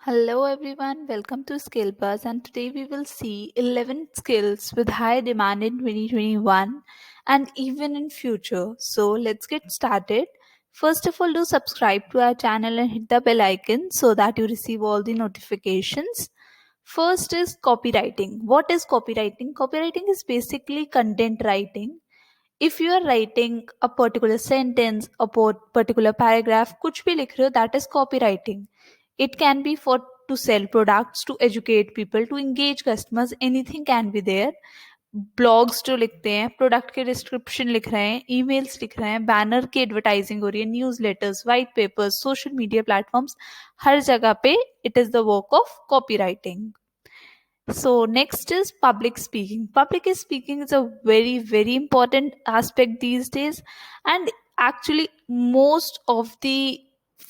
Hello everyone, welcome to Skill Buzz, and today we will see 11 skills with high demand in 2021 and even in future. So let's get started. First of all, do subscribe to our channel and hit the bell icon so that you receive all the notifications. First is copywriting. What is copywriting? Copywriting is basically content writing. If you are writing a particular sentence, a particular paragraph, कुछ भी लिख रहे हो, that is copywriting. It can be for to sell products, to educate people, to engage customers, anything can be there. Blogs जो लिखते हैं, product के description लिख रहे हैं, ईमेल्स लिख रहे हैं, बैनर की एडवर्टाइजिंग हो रही है, news letters, white papers, social media platforms, हर जगह पे it is the work of copy writing. So next is public speaking. Public speaking is a very important aspect these days, and actually most of the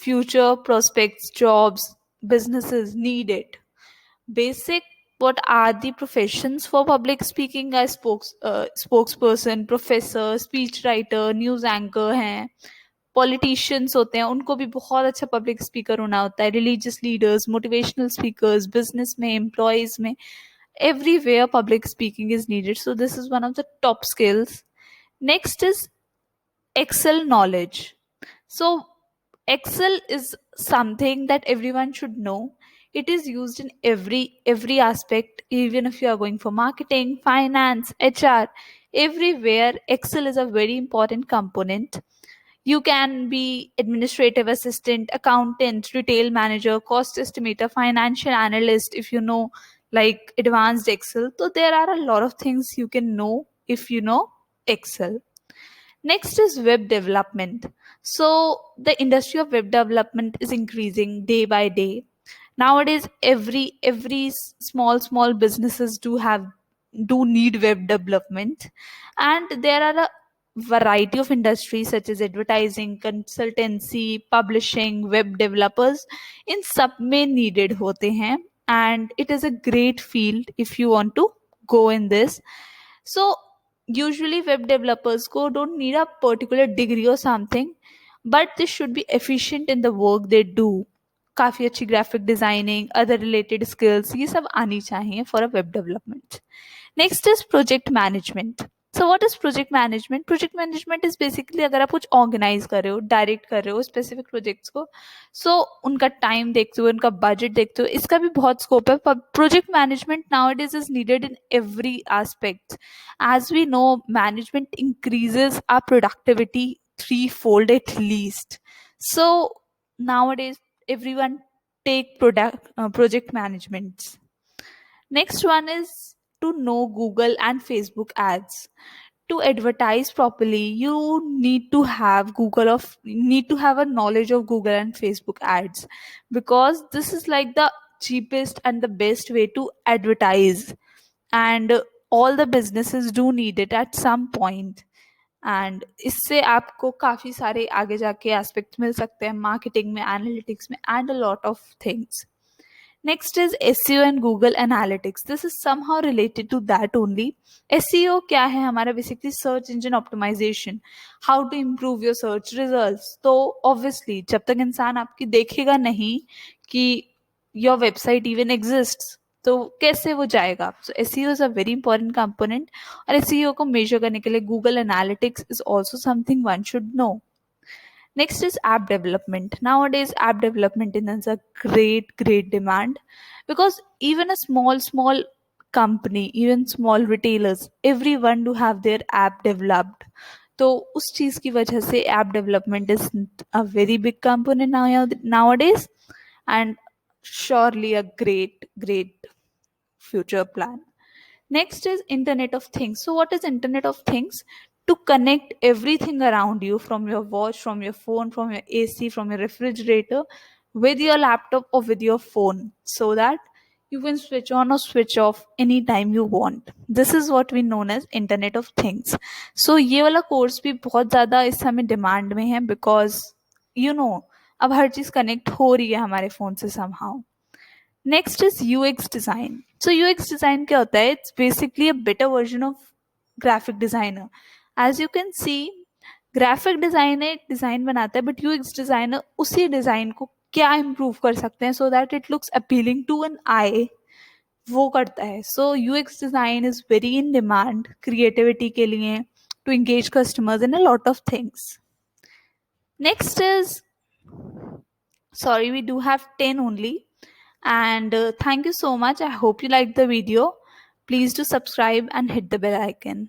future prospects, jobs, businesses need it. Basic, what are the professions for public speaking? A spokesperson, professor, speech writer, news anchor हैं, politicians होते हैं, उनको भी बहुत अच्छा public speaker होना होता है, religious leaders, motivational speakers, business में, एम्प्लॉयज में, everywhere public speaking is needed. So this is one of the top skills. Next is Excel knowledge. So Excel is something that everyone should know. It is used in every aspect, even if you are going for marketing, finance, HR, everywhere Excel is a very important component. You can be administrative assistant, accountant, retail manager, cost estimator, financial analyst if you know like advanced Excel. So there are a lot of things you can know if you know Excel. Next is web development. So the industry of web development is increasing day by day. Nowadays, every small businesses do need web development, and there are a variety of industries such as advertising, consultancy, publishing, web developers. In सब में needed होते हैं, and it is a great field if you want to go in this. So usually web developers को don't need a particular degree or something, but they should be efficient in the work they do. काफ़ी अच्छी graphic designing, other related skills, ये सब आनी चाहिए for a web development. Next is project management. So what is project management? Project management is basically अगर आप कुछ organise कर रहे हो, डायरेक्ट कर रहे हो स्पेसिफिक प्रोजेक्ट्स को, सो उनका टाइम देखते हुए, उनका बजट देखते हुए, इसका भी बहुत स्कोप है. Project management nowadays is needed in every aspect. As we know, management increases our productivity threefold at least. So nowadays everyone take project management. Next one is to know Google and Facebook ads. To advertise properly, you need to have a knowledge of Google and Facebook ads, because this is like the cheapest and the best way to advertise, and all the businesses do need it at some point. And इससे आपको काफ़ी सारे आगे जाके aspect मिल सकते हैं marketing में, analytics में, and a lot of things. Next is SEO and Google analytics. This is somehow related to that only. SEO क्या है? हमारा basically search engine optimization, how to improve your search results. तो obviously जब तक इंसान आपकी देखेगा नहीं कि योर वेबसाइट इवन एग्जिस्ट, तो कैसे वो जाएगा? So SEO is a very important component, और एसईओ को मेजर करने के लिए Google analytics is also something one should know. Next is app development. Nowadays, app development is a great demand, because even a small company, even small retailers, everyone do have their app developed. तो उस चीज की वजह से app development is a very big component nowadays, and surely a great future plan. Next is Internet of Things. So what is Internet of Things? To connect everything around you, from your watch, from your phone, from your AC, from your refrigerator, with your laptop or with your phone, so that you can switch on or switch off anytime you want. This is what we known as Internet of Things. So ये वाला course भी बहुत ज़्यादा इस समय demand में है, because you know अब हर चीज़ कनेक्ट हो रही है हमारे फ़ोन से somehow. Next is UX design. So UX design क्या होता है? It's basically a better version of graphic designer. As you can see, graphic designer design बनाता है, बट यूएक्स डिजाइनर उसी डिजाइन को क्या इम्प्रूव कर सकते हैं so that it looks appealing to an eye, वो करता है. So UX design is very in demand creativity के लिए, to engage customers in a lot of things. Next is, sorry, we do have 10 only. And thank you so much. I hope you liked the video. Please do subscribe and hit the bell icon.